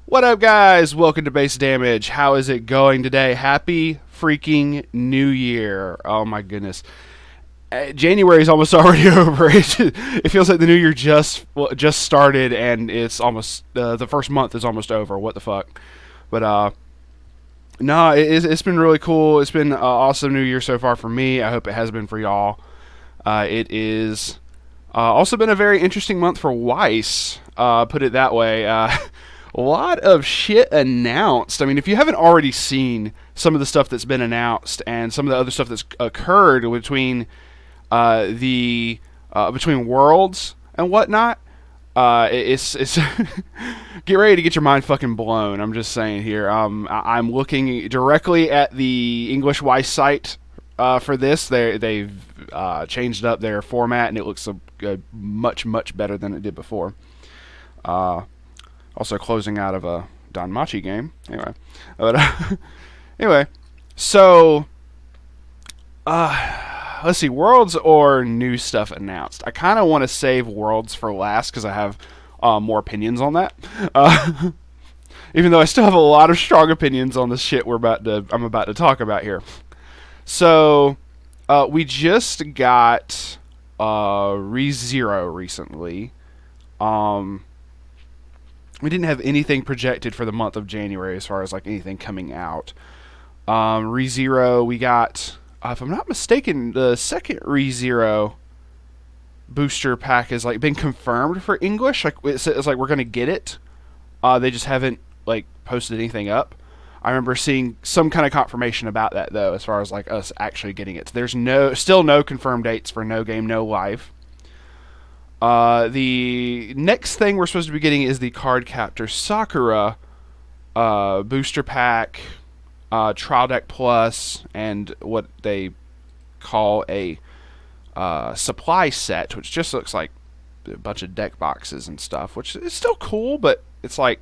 What up, guys? Welcome to Base Damage. How is it going today? Happy freaking New Year. Oh my goodness. January is almost already over. It feels like the new year just started and it's almost the first month is almost over. What the fuck? But no, it's been really cool. It's been an awesome new year so far for me. I hope it has been for y'all. It is also been a very interesting month for Weiss. Put it that way. A lot of shit announced. I mean, if you haven't already seen some of the stuff that's been announced and some of the other stuff that's occurred between worlds and whatnot, it's get ready to get your mind fucking blown. I'm just saying here. I'm looking directly at the English Weiss site for this. They've changed up their format and it looks much better than it did before. Also closing out of a Don Machi game. Anyway, so let's see, Worlds or new stuff announced. I kind of want to save Worlds for last because I have more opinions on that. Even though I still have a lot of strong opinions on the shit I'm about to talk about here. So we just got ReZero recently. We didn't have anything projected for the month of January as far as like anything coming out. ReZero, we got, if I'm not mistaken, the second ReZero booster pack has like been confirmed for English. Like it's like we're gonna get it. They just haven't like posted anything up. I remember seeing some kind of confirmation about that though, as far as like us actually getting it. There's still no confirmed dates for No Game No Life. The next thing we're supposed to be getting is the Card Captor Sakura booster pack, Trial Deck Plus, and what they call a supply set, which just looks like a bunch of deck boxes and stuff, which is still cool, but it's like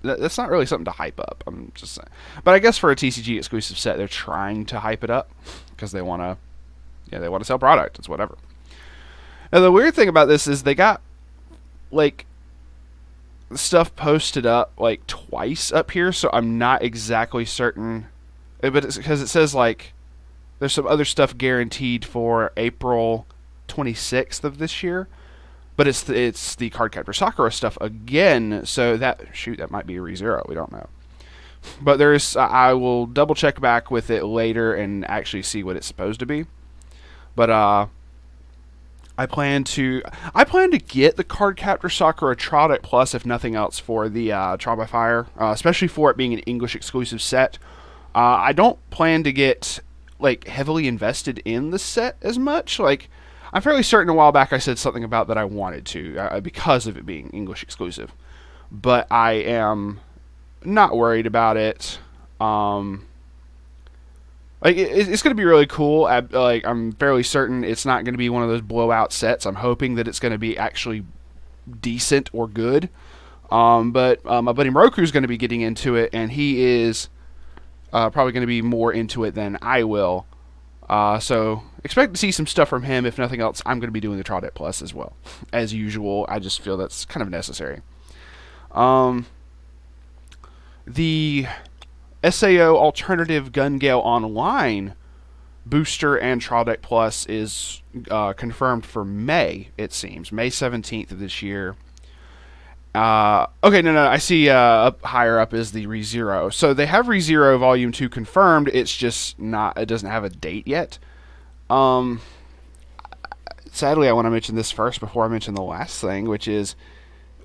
that's not really something to hype up. I'm just saying. But I guess for a TCG exclusive set, they're trying to hype it up because they want to sell product. It's whatever. And the weird thing about this is they got like stuff posted up like twice up here, so I'm not exactly certain. But it's because it says like there's some other stuff guaranteed for April 26th of this year, but it's the Card Captor Sakura stuff again. So that might be a ReZero. We don't know. But I will double check back with it later and actually see what it's supposed to be. But I plan to get the Card Captor Sakura Trial Deck Plus, if nothing else, for the Trial by Fire, especially for it being an English exclusive set. I don't plan to get like heavily invested in the set as much. Like I'm fairly certain a while back I said something about that I wanted to because of it being English exclusive, but I am not worried about it. Like it's going to be really cool. I'm fairly certain it's not going to be one of those blowout sets. I'm hoping that it's going to be actually decent or good. But my buddy Moroku is going to be getting into it, and he is probably going to be more into it than I will. So expect to see some stuff from him. If nothing else, I'm going to be doing the Trial Deck Plus as well, as usual. I just feel that's kind of necessary. The SAO Alternative Gun Gale Online booster and Trial Deck Plus is confirmed for May, it seems. May 17th of this year. Okay, no, I see higher up is the ReZero. So they have ReZero Volume 2 confirmed, it's just it doesn't have a date yet. Sadly, I want to mention this first before I mention the last thing, which is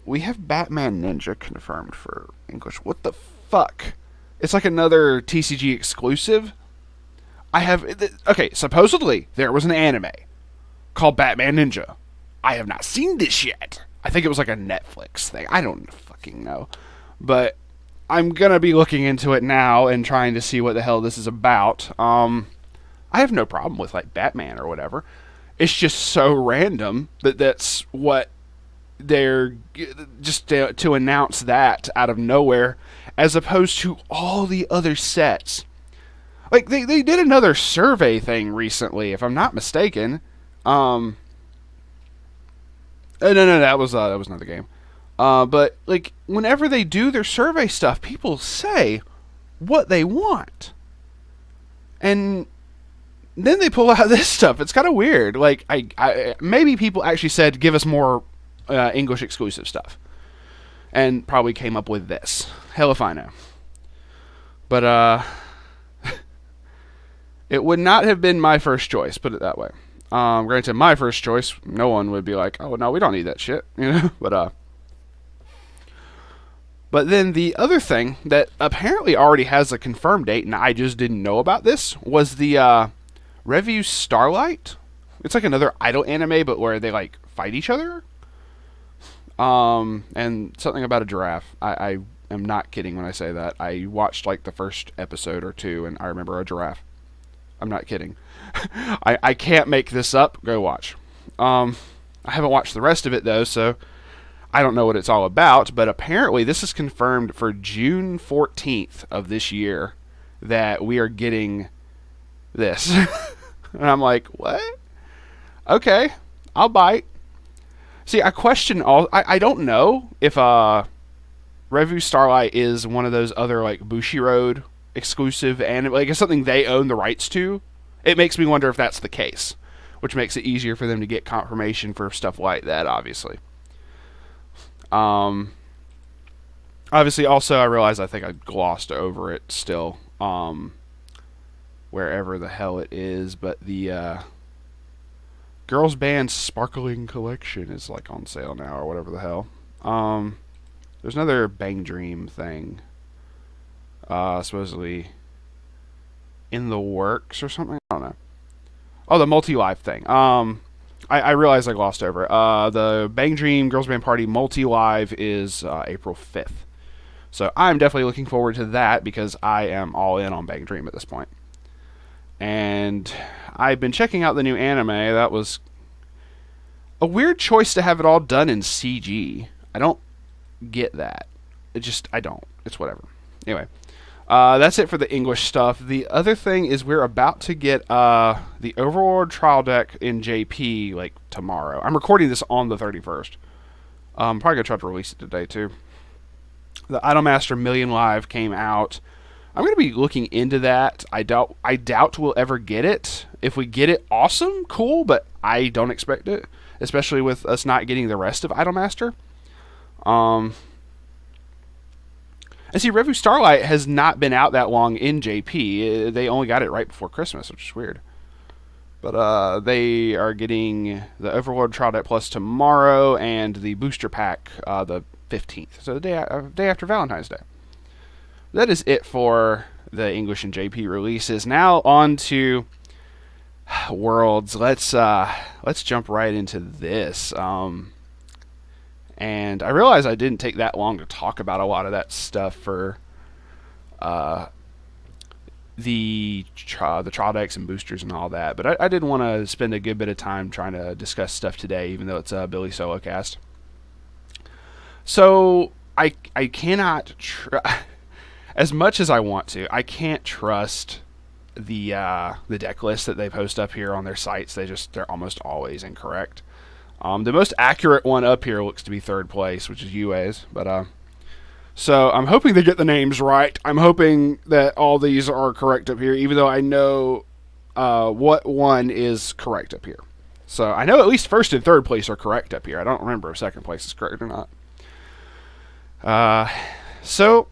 we have Batman Ninja confirmed for English. What the fuck? It's like another TCG exclusive. Supposedly there was an anime called Batman Ninja. I have not seen this yet. I think it was like a Netflix thing. I don't fucking know. But I'm going to be looking into it now and trying to see what the hell this is about. I have no problem with like Batman or whatever. It's just so random that's what they're just to announce that out of nowhere, as opposed to all the other sets. Like they did another survey thing recently, if I'm not mistaken. No, that was another game. But like whenever they do their survey stuff, people say what they want, and then they pull out this stuff. It's kind of weird. Like I maybe people actually said give us more English exclusive stuff, and probably came up with this. Hell if I know. But it would not have been my first choice. Put it that way. Granted, my first choice, no one would be like, "Oh no, we don't need that shit," you know. But then the other thing that apparently already has a confirmed date, and I just didn't know about this, was the Revue Starlight. It's like another idol anime, but where they like fight each other. And something about a giraffe. I am not kidding when I say that. I watched like the first episode or two, and I remember a giraffe. I'm not kidding. I can't make this up. Go watch. I haven't watched the rest of it though, so I don't know what it's all about. But apparently, this is confirmed for June 14th of this year that we are getting this. And I'm like, what? Okay, I'll bite. See, I question all. I don't know if Revue Starlight is one of those other like Bushiroad exclusive and like it's something they own the rights to. It makes me wonder if that's the case, which makes it easier for them to get confirmation for stuff like that. Obviously, also I realize I think I glossed over it still. Wherever the hell it is, but the Girls Band Sparkling Collection is like on sale now or whatever the hell. There's another Bang Dream thing, supposedly in the works or something. I don't know. Oh, the Multi-Live thing. I realized I glossed over it. The Bang Dream Girls Band Party Multi-Live is April 5th. So I'm definitely looking forward to that because I am all in on Bang Dream at this point. And I've been checking out the new anime. That was a weird choice to have it all done in CG. I don't get that. I don't. It's whatever. Anyway, that's it for the English stuff. The other thing is we're about to get the Overlord trial deck in JP like tomorrow. I'm recording this on the 31st. I'm probably going to try to release it today too. The Idolmaster Million Live came out. I'm going to be looking into that. I doubt we'll ever get it. If we get it, awesome, cool, but I don't expect it, especially with us not getting the rest of Idolmaster. And see, Revue Starlight has not been out that long in JP. They only got it right before Christmas, which is weird. But they are getting the Overlord Trial Deck Plus tomorrow and the booster pack the 15th, so the day after Valentine's Day. That is it for the English and JP releases. Now on to Worlds. Let's jump right into this. And I realize I didn't take that long to talk about a lot of that stuff for the trial decks and boosters and all that. But I did want to spend a good bit of time trying to discuss stuff today, even though it's a Billy solo cast. So I cannot as much as I want to, I can't trust the deck list that they post up here on their sites. They're almost always incorrect. The most accurate one up here looks to be third place, which is UA's. But so I'm hoping they get the names right. I'm hoping that all these are correct up here, even though I know what one is correct up here. So I know at least first and third place are correct up here. I don't remember if second place is correct or not. So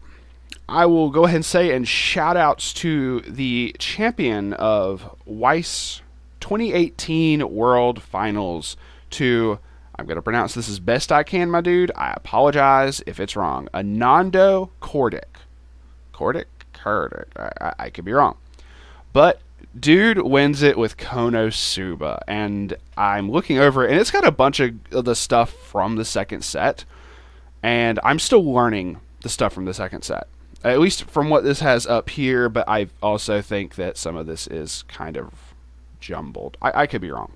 I will go ahead and say, and shout outs to the champion of Weiss 2018 World Finals to, I'm going to pronounce this as best I can, my dude. I apologize if it's wrong. Anando Kordic. Kordic? I could be wrong. But dude wins it with Konosuba. And I'm looking over it, and it's got a bunch of the stuff from the second set. And I'm still learning the stuff from the second set. At least from what this has up here, but I also think that some of this is kind of jumbled. I could be wrong.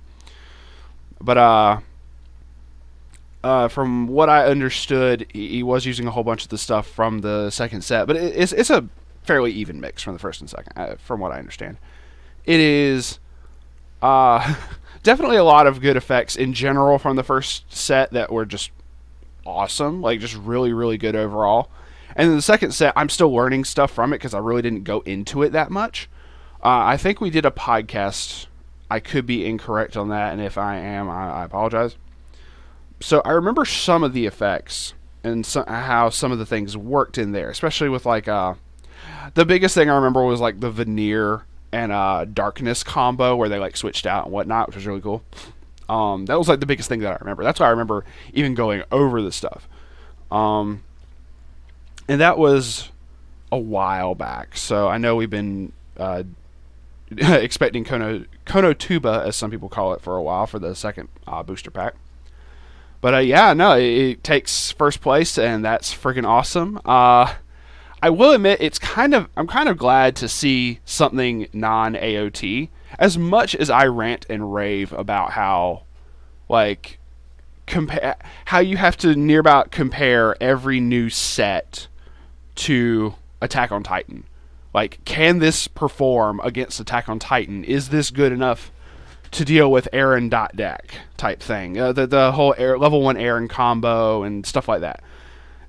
But from what I understood, he was using a whole bunch of the stuff from the second set, but it's a fairly even mix from the first and second, from what I understand. It is definitely a lot of good effects in general from the first set that were just awesome, like just really, really good overall. And then the second set, I'm still learning stuff from it because I really didn't go into it that much. I think we did a podcast. I could be incorrect on that, and if I am, I apologize. So I remember some of the effects and how some of the things worked in there, especially with like the biggest thing I remember was like the veneer and darkness combo where they like switched out and whatnot, which was really cool. That was like the biggest thing that I remember. That's why I remember even going over the stuff. And that was a while back, so I know we've been expecting Konotuba, as some people call it, for a while for the second booster pack. But yeah, no, it takes first place, and that's freaking awesome. I will admit, I'm kind of glad to see something non-AOT. As much as I rant and rave about how, like, how you have to near about compare every new set to Attack on Titan. Like, can this perform against Attack on Titan? Is this good enough to deal with Aaron deck type thing? The whole level 1 Aaron combo and stuff like that.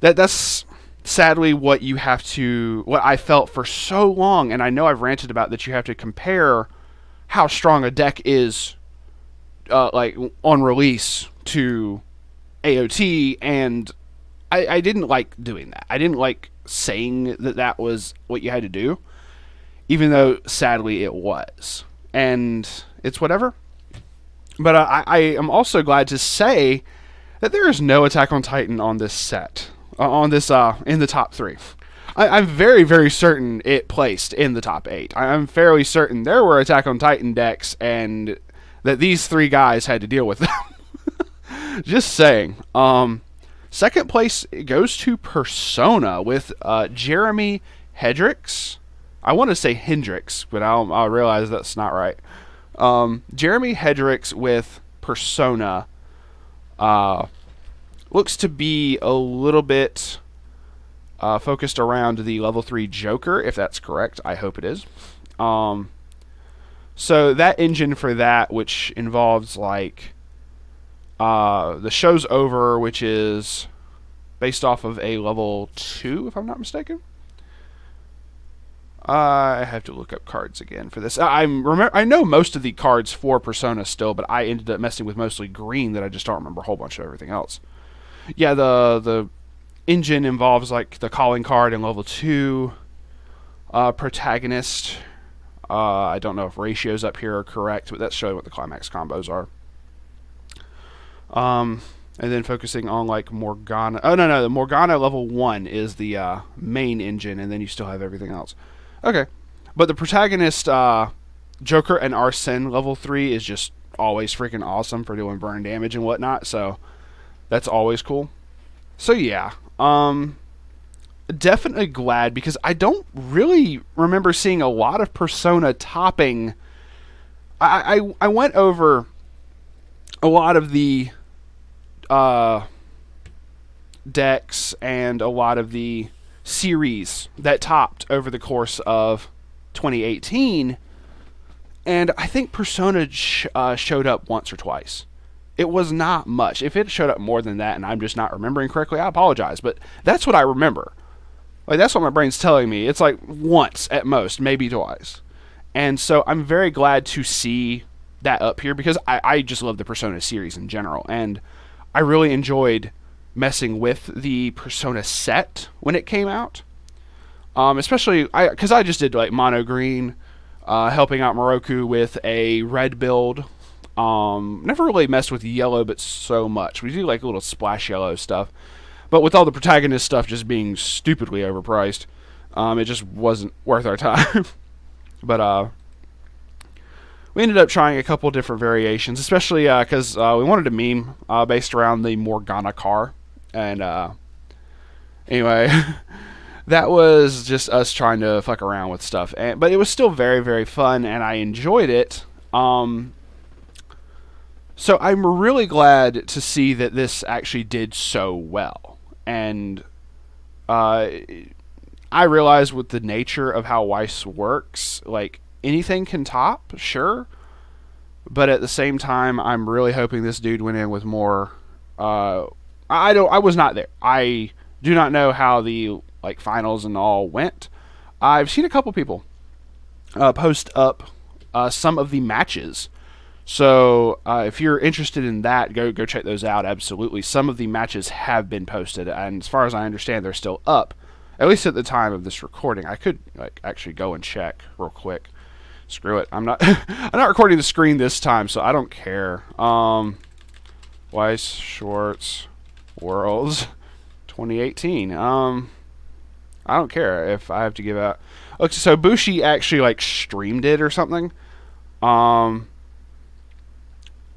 That's sadly what I felt for so long, and I know I've ranted about that you have to compare how strong a deck is like on release to AOT, and I didn't like doing that. I didn't like saying that was what you had to do, even though sadly it was. And it's whatever. But I am also glad to say that there is no Attack on Titan on this set. In the top 3. I'm very, very certain it placed in the top 8. I'm fairly certain there were Attack on Titan decks and that these 3 guys had to deal with them. Just saying. Second place goes to Persona with Jeremy Hendricks. I want to say Hendricks, but I'll realize that's not right. Jeremy Hendricks with Persona looks to be a little bit focused around the level 3 Joker, if that's correct. I hope it is. So that engine for that, which involves like the Show's Over, which is based off of a level 2, if I'm not mistaken. I have to look up cards again for this. I know most of the cards for Persona still, but I ended up messing with mostly green that I just don't remember a whole bunch of everything else. Yeah, the engine involves like the calling card in level 2. Protagonist. I don't know if ratios up here are correct, but that's showing what the climax combos are. And then focusing on like Morgana. Oh, no, the Morgana level 1 is the main engine, and then you still have everything else. Okay. But the protagonist, Joker and Arsene level 3 is just always freaking awesome for doing burn damage and whatnot, so that's always cool. So yeah, definitely glad, because I don't really remember seeing a lot of Persona topping. I went over a lot of the decks and a lot of the series that topped over the course of 2018, and I think Persona showed up once or twice. It was not much. If it showed up more than that and I'm just not remembering correctly, I apologize, but that's what I remember. Like, that's what my brain's telling me. It's like once at most, maybe twice. And so I'm very glad to see that up here, because I just love the Persona series in general, and I really enjoyed messing with the Persona set when it came out. Especially because I just did like mono green, helping out Moroku with a red build. Never really messed with yellow, but so much. We do like a little splash yellow stuff, but with all the protagonist stuff just being stupidly overpriced, it just wasn't worth our time. But we ended up trying a couple different variations, especially because we wanted a meme based around the Morgana car. And anyway, that was just us trying to fuck around with stuff. But it was still very, very fun, and I enjoyed it. So I'm really glad to see that this actually did so well. And I realize with the nature of how Weiss works, like, anything can top, sure. But at the same time, I'm really hoping this dude went in with more I was not there. I do not know how the like finals and all went. I've seen a couple people post up some of the matches. So if you're interested in that, go check those out. Absolutely, some of the matches have been posted, and as far as I understand, they're still up. At least at the time of this recording, I could like actually go and check real quick. Screw it, I'm not I'm not recording the screen this time, so I don't care. Weiss Schwarz Worlds 2018. I don't care if I have to give out. Okay, so Bushi actually like streamed it or something.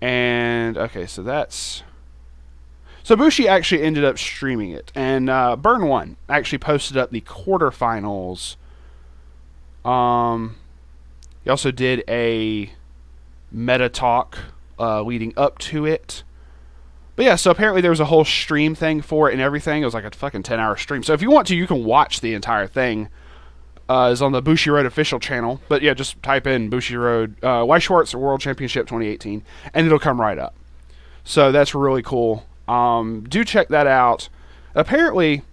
And okay, so that's so Bushi actually ended up streaming it, and Burn One actually posted up the quarterfinals. He also did a meta talk leading up to it. But yeah, so apparently there was a whole stream thing for it and everything. It was like a fucking 10-hour stream. So if you want to, you can watch the entire thing. It's on the Bushiroad official channel. But yeah, just type in Bushiroad, Weiss Schwarz World Championship 2018, and it'll come right up. So that's really cool. Do check that out. Apparently,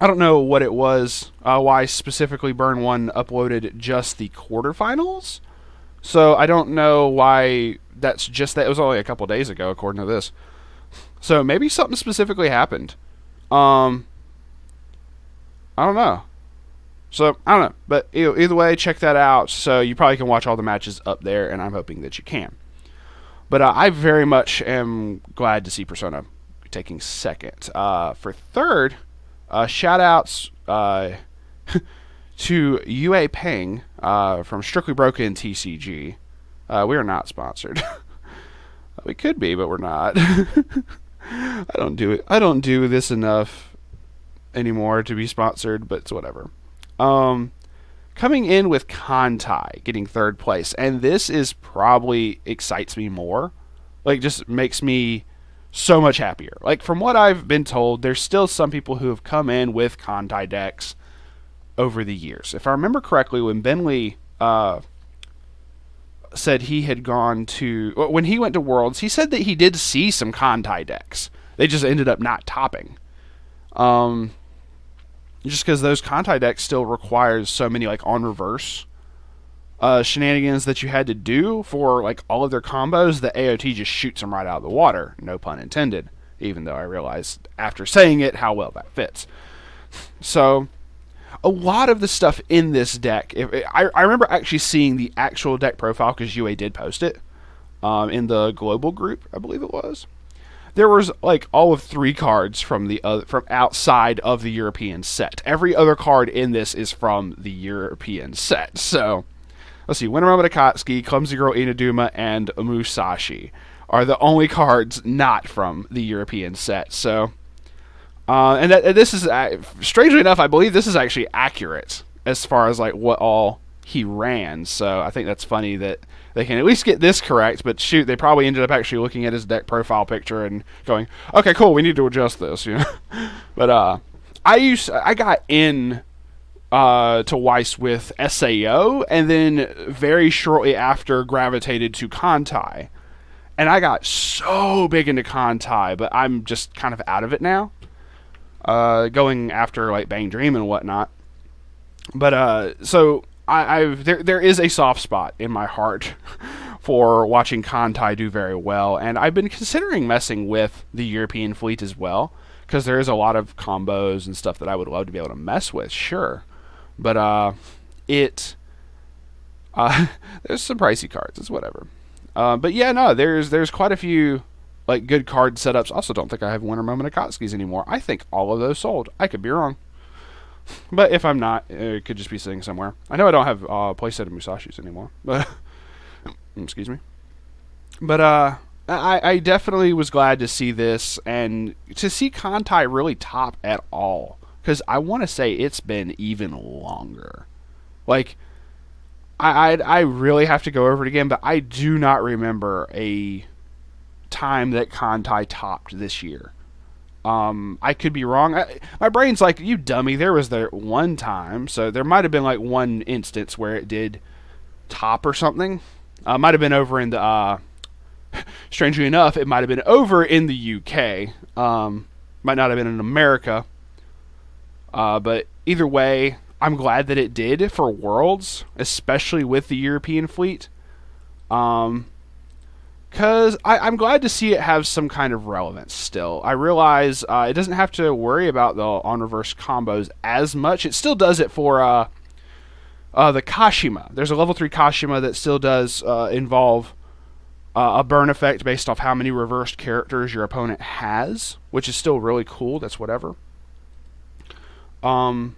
I don't know what it was, why specifically Burn 1 uploaded just the quarterfinals. So I don't know why that's just that. It was only a couple days ago, according to this. So maybe something specifically happened. I don't know. So, I don't know. But either way, check that out. So you probably can watch all the matches up there, and I'm hoping that you can. But I very much am glad to see Persona taking second. For third, shout-outs to Yue Peng from Strictly Broken TCG. We are not sponsored. We could be, but we're not. I don't do it. I don't do this enough anymore to be sponsored, but it's whatever. Coming in with Kantai, getting third place, and this is probably excites me more. Like, just makes me so much happier. Like, from what I've been told, there's still some people who have come in with Kantai decks over the years. If I remember correctly, when Bentley said he had gone to... When he went to Worlds, he said that he did see some Kantai decks. They just ended up not topping. Just because those Kantai decks still requires so many, like, on-reverse shenanigans that you had to do for, like, all of their combos, the AOT just shoots them right out of the water. No pun intended. Even though I realized after saying it how well that fits. So... a lot of the stuff in this deck, I remember actually seeing the actual deck profile because UA did post it in the global group, I believe it was. There was like all of 3 cards from outside of the European set. Every other card in this is from the European set. So let's see, Wintermama Akatsuki, Clumsy Girl Inaduma, and Musashi are the only cards not from the European set. So. And this is, strangely enough, I believe this is actually accurate as far as like what all he ran. So I think that's funny that they can at least get this correct. But shoot, they probably ended up actually looking at his deck profile picture and going, "Okay, cool, we need to adjust this." You know. But I got in to Weiss with SAO, and then very shortly after gravitated to Kantai, and I got so big into Kantai, but I'm just kind of out of it now. Going after like Bang Dream and whatnot, but so there is a soft spot in my heart for watching Kantai do very well, and I've been considering messing with the European fleet as well because there is a lot of combos and stuff that I would love to be able to mess with, sure, but there's some pricey cards, it's whatever, but yeah, no, there's quite a few. Like, good card setups. Also, don't think I have Wintermama Akatsuki's anymore. I think all of those sold. I could be wrong. But if I'm not, it could just be sitting somewhere. I know I don't have a playset of Musashi's anymore. But excuse me. But I definitely was glad to see this. And to see Kantai really top at all. Because I want to say it's been even longer. Like, I really have to go over it again. But I do not remember a... time that Kantai topped this year. I could be wrong. My brain's like, you dummy, there was there one time, so there might have been like one instance where it did top or something. Might have been over in the strangely enough, it might have been over in the UK. Might not have been in America. But either way, I'm glad that it did for Worlds, especially with the European fleet. Because I'm glad to see it have some kind of relevance still. I realize it doesn't have to worry about the on-reverse combos as much. It still does it for the Kashima. There's a level 3 Kashima that still does involve a burn effect based off how many reversed characters your opponent has, which is still really cool. That's whatever. But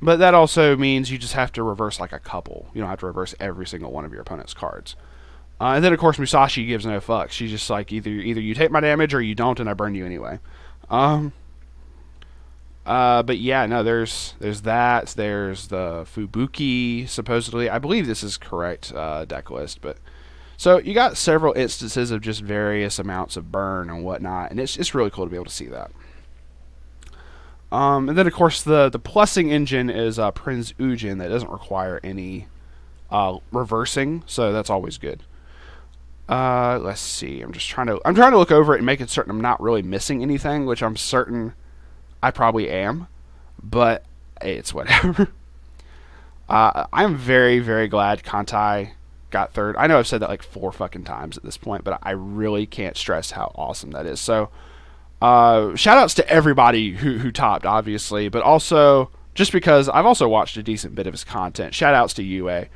that also means you just have to reverse like a couple. You don't have to reverse every single one of your opponent's cards. And then, of course, Musashi gives no fucks. She's just like, either you take my damage or you don't, and I burn you anyway. But yeah, no, there's that. There's the Fubuki, supposedly. I believe this is correct deck list. But so you got several instances of just various amounts of burn and whatnot, and it's really cool to be able to see that. And then, of course, the plussing engine is Prince Ujin that doesn't require any reversing, so that's always good. Let's see. I'm trying to look over it and make certain I'm not really missing anything, which I'm certain I probably am, but it's whatever. I'm very, very glad Kantai got third. I know I've said that like 4 fucking times at this point, but I really can't stress how awesome that is. So, shout outs to everybody who topped, obviously, but also just because I've also watched a decent bit of his content. Shout outs to UA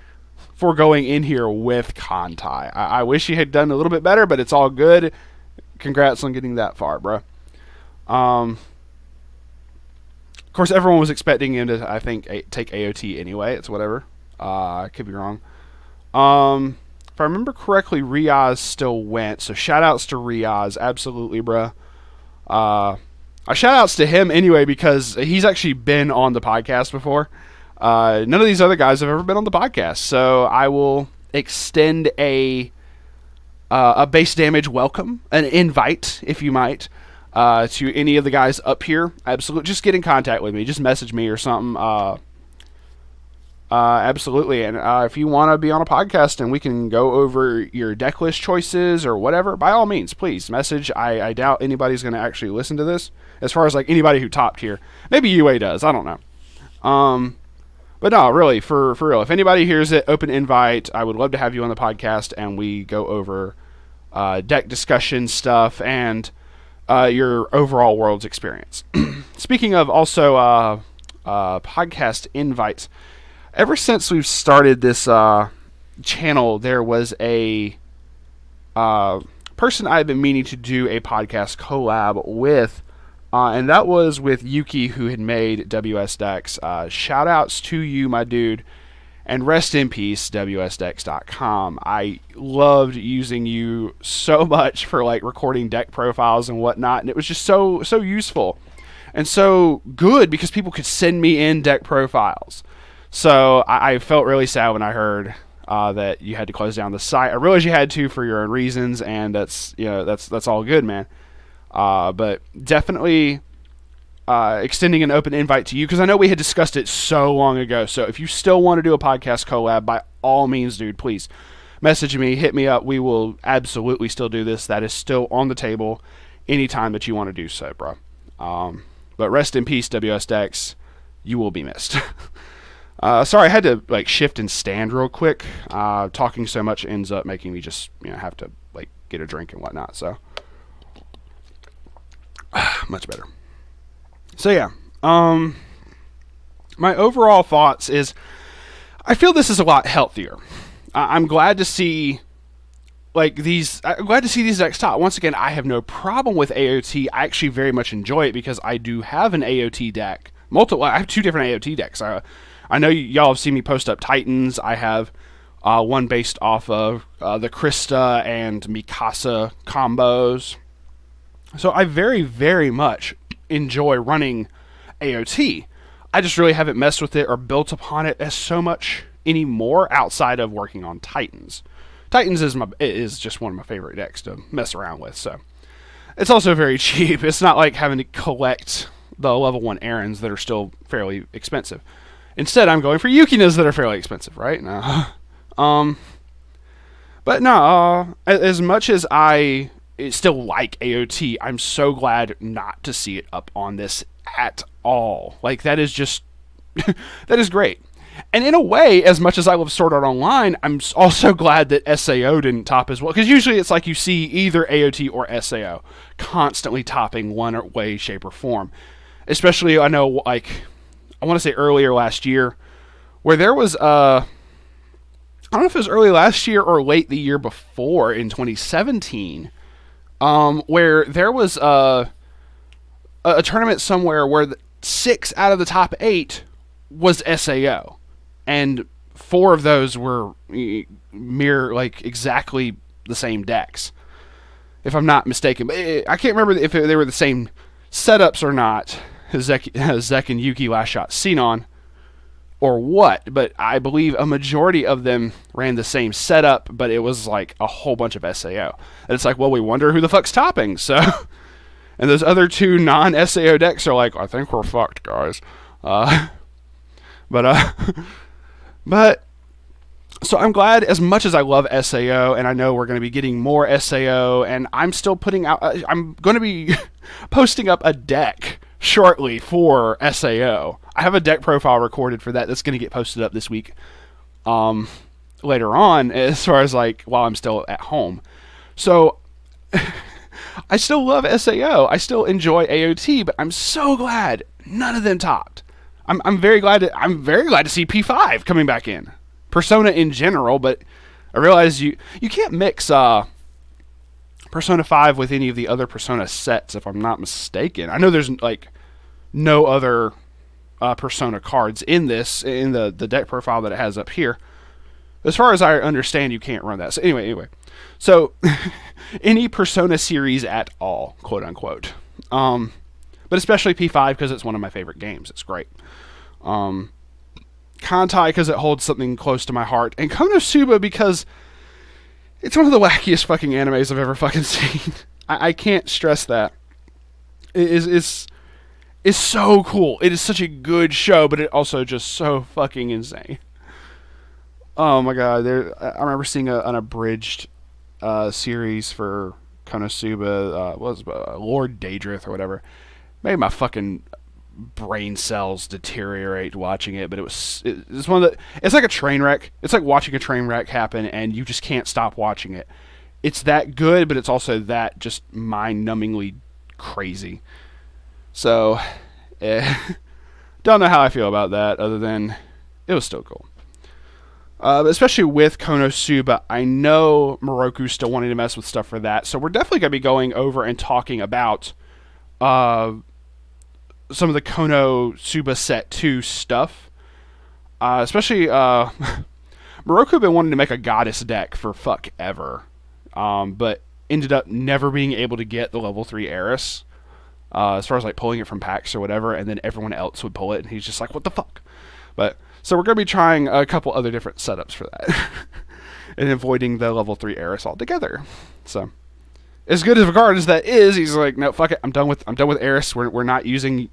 for going in here with Kantai. I wish he had done a little bit better, but it's all good. Congrats on getting that far, bro. Of course, everyone was expecting him to, I think, take AOT anyway. It's whatever. I could be wrong. If I remember correctly, Riaz still went, so shout outs to Riaz. Absolutely, bro. Shout outs to him anyway because he's actually been on the podcast before. None of these other guys have ever been on the podcast, so I will extend a base damage welcome, an invite, if you might, to any of the guys up here. Absolutely, just get in contact with me, just message me or something. Absolutely, and if you want to be on a podcast and we can go over your deck list choices or whatever, by all means, please message. I doubt anybody's going to actually listen to this, as far as like anybody who topped here. Maybe UA does, I don't know. But no, really, for real, if anybody hears it, open invite. I would love to have you on the podcast, and we go over deck discussion stuff and your overall Worlds experience. Speaking of also podcast invites, ever since we've started this channel, there was a person I've been meaning to do a podcast collab with, and that was with Yuki, who had made WS Decks. Shout outs to you, my dude, and rest in peace, WSDecks.com. I loved using you so much for like recording deck profiles and whatnot, and it was just so useful and so good because people could send me in deck profiles. So I felt really sad when I heard that you had to close down the site. I realized you had to for your own reasons, and that's all good, man. But definitely extending an open invite to you, because I know we had discussed it so long ago. So if you still want to do a podcast collab, by all means, dude, please message me, hit me up. We will absolutely still do this. That is still on the table anytime that you want to do so, bro. But rest in peace, WS Decks. You will be missed. Sorry, I had to like shift and stand real quick. Talking so much ends up making me just have to like get a drink and whatnot. So much better. So yeah, my overall thoughts is I feel this is a lot healthier. I'm glad to see these decks top. Once again, I have no problem with AOT. I actually very much enjoy it because I do have an AOT deck. I have 2 different AOT decks. I know y'all have seen me post up Titans. I have one based off of the Krista and Mikasa combos. So I very, very much enjoy running AOT. I just really haven't messed with it or built upon it as so much anymore outside of working on Titans. Titans is just one of my favorite decks to mess around with. So it's also very cheap. It's not like having to collect the level 1 errands that are still fairly expensive. Instead, I'm going for Yukinas that are fairly expensive, right? No. But But no, as much as I still like AOT, I'm so glad not to see it up on this at all. Like, that is just, that is great. And in a way, as much as I love Sword Art Online, I'm also glad that SAO didn't top as well. Because usually it's like you see either AOT or SAO constantly topping one way, shape, or form. Especially, I know, like, I want to say earlier last year, where there was, I don't know if it was early last year or late the year before in 2017, where there was a tournament somewhere where 6 out of the top 8 was SAO. And 4 of those were mere, like, exactly the same decks, if I'm not mistaken. But I can't remember if they were the same setups or not, Zek and Yuki Last Shot Xenon, or what. But I believe a majority of them ran the same setup, but it was like a whole bunch of SAO. And it's like, well, we wonder who the fuck's topping, so... And those other 2 non-SAO decks are like, I think we're fucked, guys. But so I'm glad, as much as I love SAO, and I know we're going to be getting more SAO, and I'm still putting out, I'm going to be posting up a deck shortly for SAO. I have a deck profile recorded for that that's going to get posted up this week, later on, as far as like while I'm still at home. So I still love SAO. I still enjoy AOT, but I'm so glad none of them topped. I'm very glad to see P5 coming back in. Persona in general, but I realize you can't mix Persona 5 with any of the other Persona sets, if I'm not mistaken. I know there's like no other Persona cards in the deck profile that it has up here. As far as I understand, you can't run that. So anyway. So any Persona series at all, quote unquote. But especially P5 because it's one of my favorite games. It's great. Kantai because it holds something close to my heart, and Konosuba because it's one of the wackiest fucking animes I've ever fucking seen. I can't stress that. It is so cool. It is such a good show, but it also just so fucking insane. Oh my god! I remember seeing an abridged series for Konosuba. Was Lord Daedrith or whatever. Made my fucking brain cells deteriorate watching it, but it's one of the, it's like a train wreck. It's like watching a train wreck happen and you just can't stop watching it. It's that good, but it's also that just mind-numbingly crazy. So don't know how I feel about that, other than it was still cool. But especially with Konosuba, I know Moroku's still wanting to mess with stuff for that, so we're definitely going to be going over and talking about some of the Konosuba Set 2 stuff. Especially, Moroku been wanting to make a goddess deck for fuck ever. But ended up never being able to get the level 3 Eris. As far as like pulling it from packs or whatever, and then everyone else would pull it, and he's just like, what the fuck? But, so we're going to be trying a couple other different setups for that. And avoiding the level 3 Eris altogether. So... as good of a card as that is, he's like, no, fuck it. I'm done with Eris. We're not using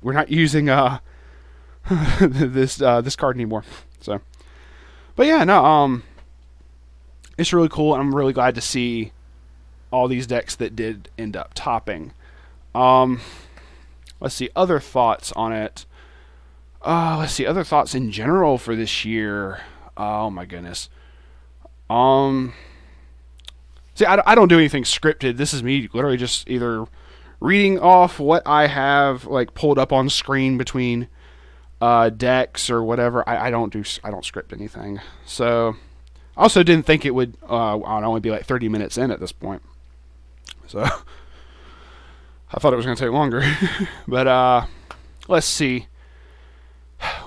this card anymore. So, but yeah, no, it's really cool. I'm really glad to see all these decks that did end up topping. Let's see other thoughts on it. Let's see other thoughts in general for this year. Oh my goodness. See, I don't do anything scripted. This is me literally just either reading off what I have like pulled up on screen between decks or whatever. I don't script anything. So I also didn't think it would I'd only be like 30 minutes in at this point. So I thought it was going to take longer. But let's see.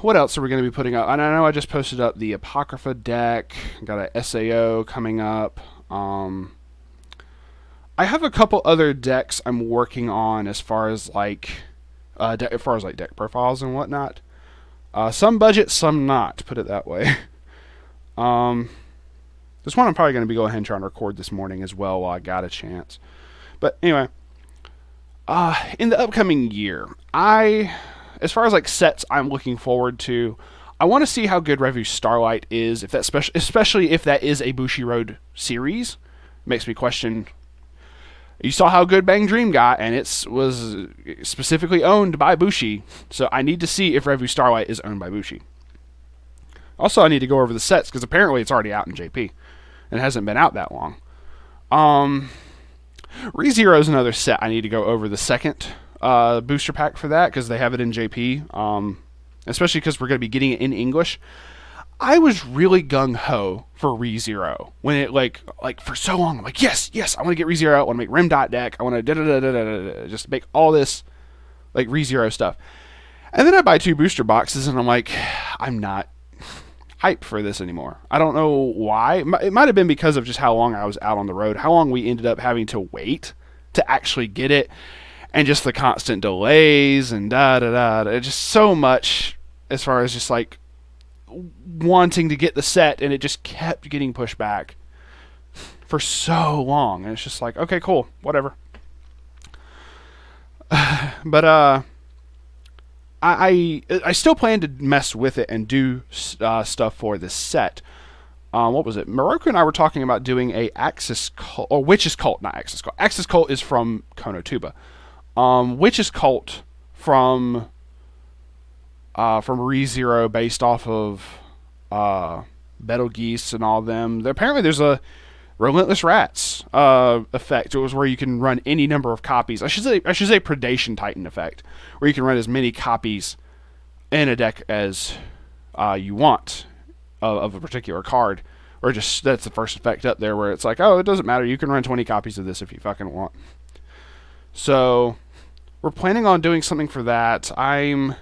What else are we going to be putting up? And I know I just posted up the Apocrypha deck. Got a SAO coming up. I have a couple other decks I'm working on as far as like deck profiles and whatnot. Some budget, some not. Put it that way. This one I'm probably going to be going ahead and trying to record this morning as well while I got a chance. But anyway, in the upcoming year, as far as like sets I'm looking forward to, I want to see how good Revu Starlight is, if that especially if that is a Bushiroad series. Makes me question. You saw how good Bang Dream got, and it was specifically owned by Bushi. So I need to see if Revu Starlight is owned by Bushi. Also, I need to go over the sets, because apparently it's already out in JP. And it hasn't been out that long. ReZero is another set I need to go over the second booster pack for that, because they have it in JP. Especially because we're going to be getting it in English. I was really gung-ho for ReZero when it, like for so long, I'm like, yes, I want to get ReZero, I want to make Rim Dot deck, I want to just make all this, like, ReZero stuff. And then I buy 2 booster boxes, and I'm like, I'm not hyped for this anymore. I don't know why. It might have been because of just how long I was out on the road, how long we ended up having to wait to actually get it, and just the constant delays, and just so much as far as just, like, wanting to get the set, and it just kept getting pushed back for so long, and it's just like, okay, cool, whatever. But I still plan to mess with it and do stuff for this set. What was it? Moroku and I were talking about doing a Axis Cult, or Witch's Cult, not Axis Cult. Axis Cult is from Konotuba. Witch's Cult from ReZero, based off of Betelgeuse and all them. Apparently there's a Relentless Rats effect. It was where you can run any number of copies. I should say Predation Titan effect, where you can run as many copies in a deck as you want of a particular card. Or just, that's the first effect up there, where it's like, oh, it doesn't matter, you can run 20 copies of this if you fucking want. So we're planning on doing something for that. I'm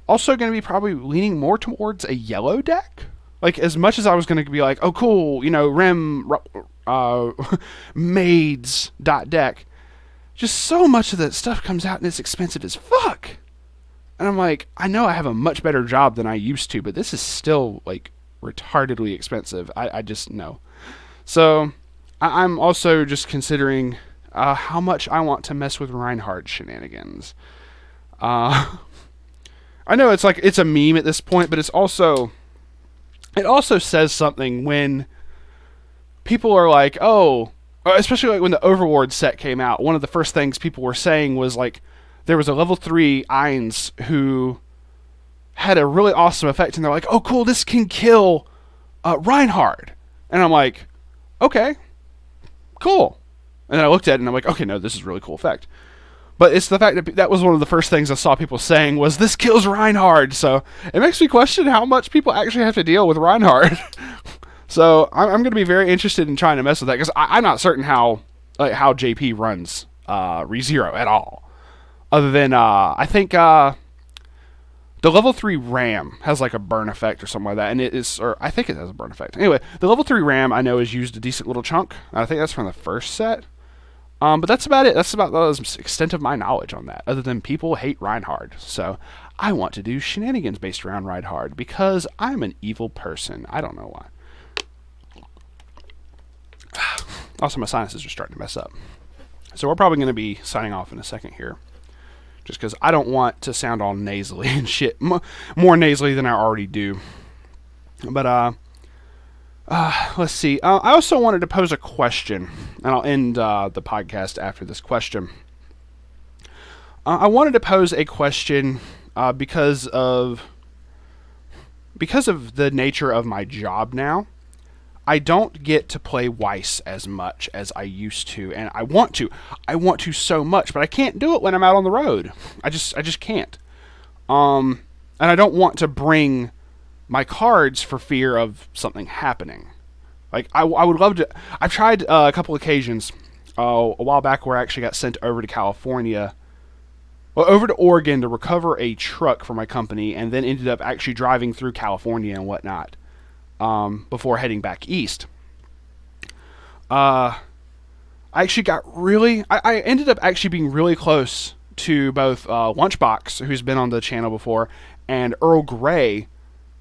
also going to be probably leaning more towards a yellow deck. Like, as much as I was going to be like, oh, cool, you know, Maids deck, just so much of that stuff comes out and it's expensive as fuck. And I'm like, I know I have a much better job than I used to, but this is still, like, retardedly expensive. I just know. So I'm also just considering how much I want to mess with Reinhardt shenanigans. I know it's like, it's a meme at this point, but it also says something when people are like, oh, especially like when the Overlord set came out, one of the first things people were saying was like, there was a level 3 Ainz who had a really awesome effect, and they're like, oh cool, this can kill Reinhardt. And I'm like, okay, cool. And then I looked at it and I'm like, okay, no, this is a really cool effect. But it's the fact that that was one of the first things I saw people saying was, this kills Reinhardt. So it makes me question how much people actually have to deal with Reinhardt. So I'm going to be very interested in trying to mess with that, because I'm not certain how JP runs ReZero at all. Other than, I think the level 3 Ram has like a burn effect or something like that. And it is, or I think it has a burn effect. Anyway, the level 3 Ram I know is used a decent little chunk. I think that's from the first set. But that's about it. That's about the extent of my knowledge on that, other than people hate Reinhardt. So I want to do shenanigans based around Reinhardt, because I'm an evil person. I don't know why. Also, my sinuses are starting to mess up. So we're probably going to be signing off in a second here, just because I don't want to sound all nasally and shit. More nasally than I already do. But, let's see. I also wanted to pose a question, and I'll end the podcast after this question. I wanted to pose a question because of the nature of my job now. I don't get to play Weiss as much as I used to, and I want to. I want to so much, but I can't do it when I'm out on the road. I just can't. And I don't want to bring my cards for fear of something happening. Like, I would love to. I've tried a couple occasions a while back where I actually got sent over to California, well, over to Oregon to recover a truck for my company, and then ended up actually driving through California and whatnot before heading back east. I actually got I ended up actually being really close to both Lunchbox, who's been on the channel before, and Earl Grey,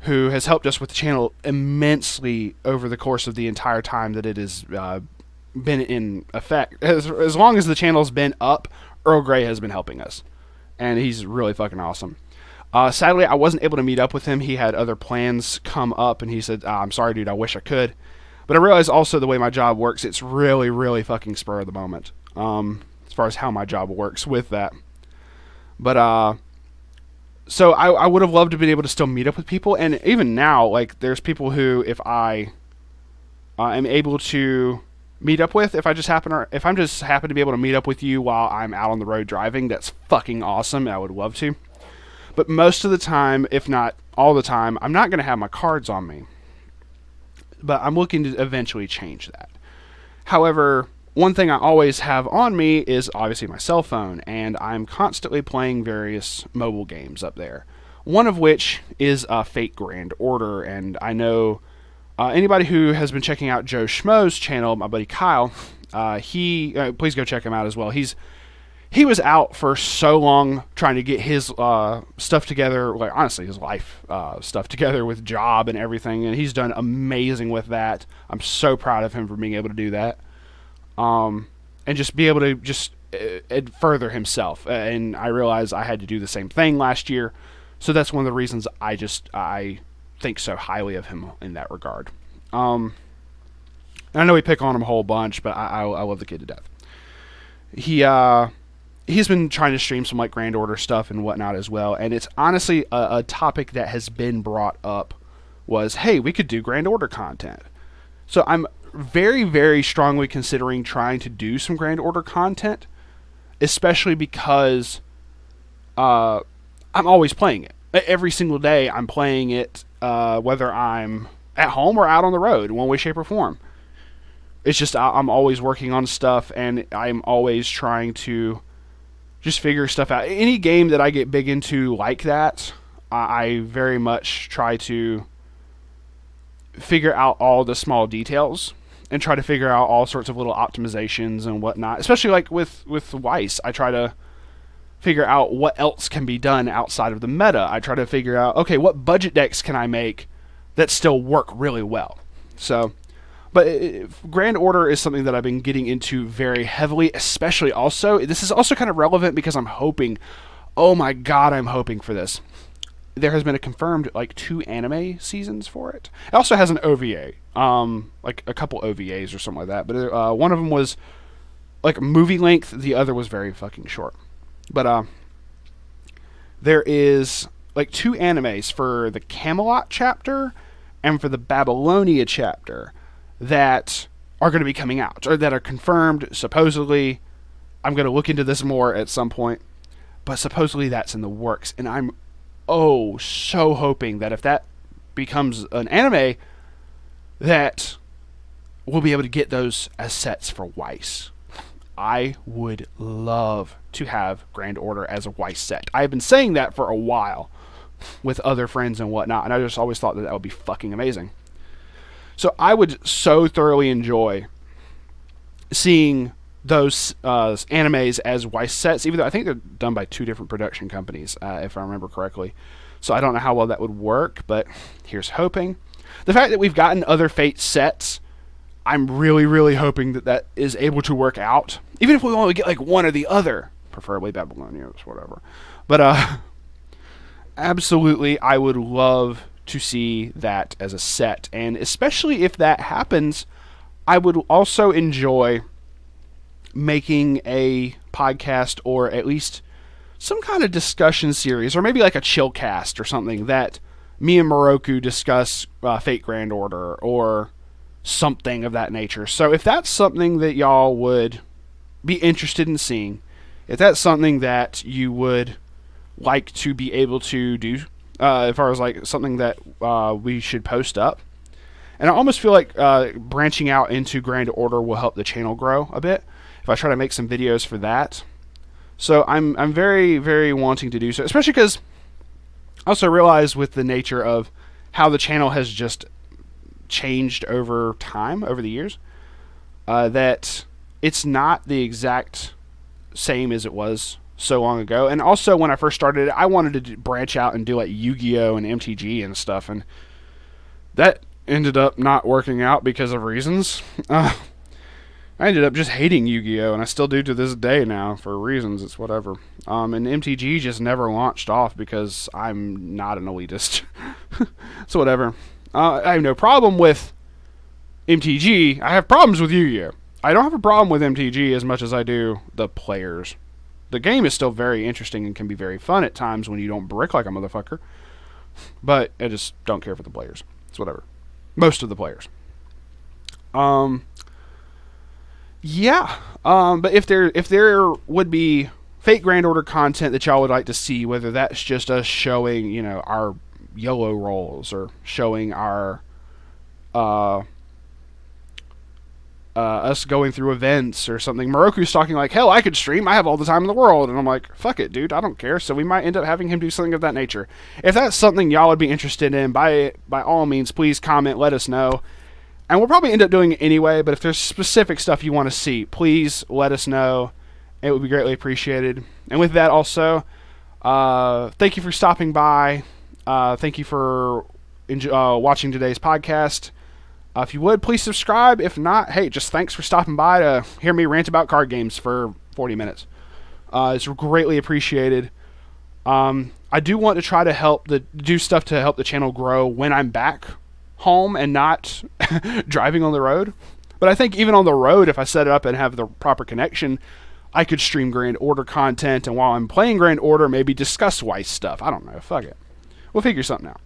who has helped us with the channel immensely over the course of the entire time that it has been in effect. As long as the channel's been up, Earl Grey has been helping us, and he's really fucking awesome. Sadly, I wasn't able to meet up with him. He had other plans come up, and he said, I'm sorry, dude, I wish I could. But I realized also the way my job works, it's really, really fucking spur of the moment, as far as how my job works with that. But, so I would have loved to be able to still meet up with people, and even now, like, there's people who, if I am able to meet up with, if I'm just happen to be able to meet up with you while I'm out on the road driving, that's fucking awesome, and I would love to. But most of the time, if not all the time, I'm not going to have my cards on me. But I'm looking to eventually change that. However, one thing I always have on me is obviously my cell phone, and I'm constantly playing various mobile games up there. One of which is Fate Grand Order, and I know anybody who has been checking out Joe Schmo's channel, my buddy Kyle, please go check him out as well. He was out for so long trying to get his stuff together, like honestly his life stuff together with job and everything, and he's done amazing with that. I'm so proud of him for being able to do that, and just be able to just further himself. And I realized I had to do the same thing last year, so that's one of the reasons I think so highly of him in that regard. And I know we pick on him a whole bunch, but I love the kid to death. He's been trying to stream some like Grand Order stuff and whatnot as well, and it's honestly a topic that has been brought up was, hey, we could do Grand Order content. So I'm very, very strongly considering trying to do some Grand Order content, especially because I'm always playing it. Every single day I'm playing it, whether I'm at home or out on the road, one way, shape, or form. It's just I'm always working on stuff, and I'm always trying to just figure stuff out. Any game that I get big into like that, I very much try to figure out all the small details and try to figure out all sorts of little optimizations and whatnot. Especially like with Weiss, I try to figure out what else can be done outside of the meta. I try to figure out, okay, what budget decks can I make that still work really well. So, but Grand Order is something that I've been getting into very heavily, especially also, this is also kind of relevant because I'm hoping, oh my god, I'm hoping for this. There has been a confirmed, like, 2 anime seasons for it. It also has an OVA, like a couple OVAs or something like that, but one of them was, like, movie length, the other was very fucking short. But, there is, like, 2 animes for the Camelot chapter and for the Babylonia chapter that are going to be coming out, or that are confirmed, supposedly. I'm going to look into this more at some point, but supposedly that's in the works, and I'm so hoping that if that becomes an anime, that we'll be able to get those as sets for Weiss. I would love to have Grand Order as a Weiss set. I've been saying that for a while with other friends and whatnot, and I just always thought that would be fucking amazing. So I would so thoroughly enjoy seeing those animes as Weiss sets, even though I think they're done by 2 different production companies, if I remember correctly. So I don't know how well that would work, but here's hoping. The fact that we've gotten other Fate sets, I'm really, really hoping that that is able to work out. Even if we only get like one or the other, preferably Babylonians, whatever. But absolutely, I would love to see that as a set, and especially if that happens, I would also enjoy making a podcast, or at least some kind of discussion series, or maybe like a chill cast or something, that me and Moroku discuss Fate Grand Order or something of that nature. So if that's something that y'all would be interested in seeing, if that's something that you would like to be able to do, as far as like something that we should post up. And I almost feel like branching out into Grand Order will help the channel grow a bit if I try to make some videos for that. So I'm very, very wanting to do so, especially because I also realize with the nature of how the channel has just changed over time, over the years, that it's not the exact same as it was so long ago. And also, when I first started it, I wanted to branch out and do like Yu-Gi-Oh! And MTG and stuff, and that ended up not working out because of reasons. I ended up just hating Yu-Gi-Oh! And I still do to this day now for reasons. It's whatever. And MTG just never launched off because I'm not an elitist. So whatever. I have no problem with MTG. I have problems with Yu-Gi-Oh! I don't have a problem with MTG as much as I do the players. The game is still very interesting and can be very fun at times when you don't brick like a motherfucker. But I just don't care for the players. It's whatever. Most of the players. Yeah. But if there would be Fate Grand Order content that y'all would like to see, whether that's just us showing, our YOLO rolls or showing our us going through events or something. Moroku's talking like, hell, I could stream. I have all the time in the world. And I'm like, fuck it, dude. I don't care. So we might end up having him do something of that nature. If that's something y'all would be interested in, by all means, please comment, let us know. And we'll probably end up doing it anyway, but if there's specific stuff you want to see, please let us know. It would be greatly appreciated. And with that also, thank you for stopping by. Thank you for watching today's podcast. If you would, please subscribe. If not, hey, just thanks for stopping by to hear me rant about card games for 40 minutes. It's greatly appreciated. I do want to try to do stuff to help the channel grow when I'm back home and not driving on the road. But I think even on the road, if I set it up and have the proper connection, I could stream Grand Order content, and while I'm playing Grand Order, maybe discuss Weiss stuff. I don't know. Fuck it. We'll figure something out.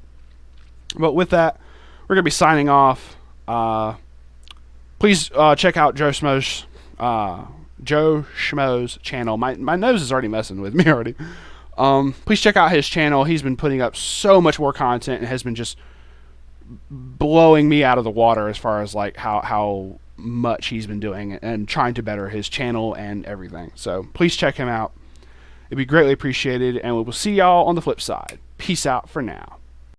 But with that, we're going to be signing off. Please check out Joe Schmo's channel. My nose is already messing with me already. Please check out his channel. He's been putting up so much more content and has been just blowing me out of the water as far as like how much he's been doing and trying to better his channel and everything. So please check him out. It'd be greatly appreciated, and we will see y'all on the flip side. Peace out for now.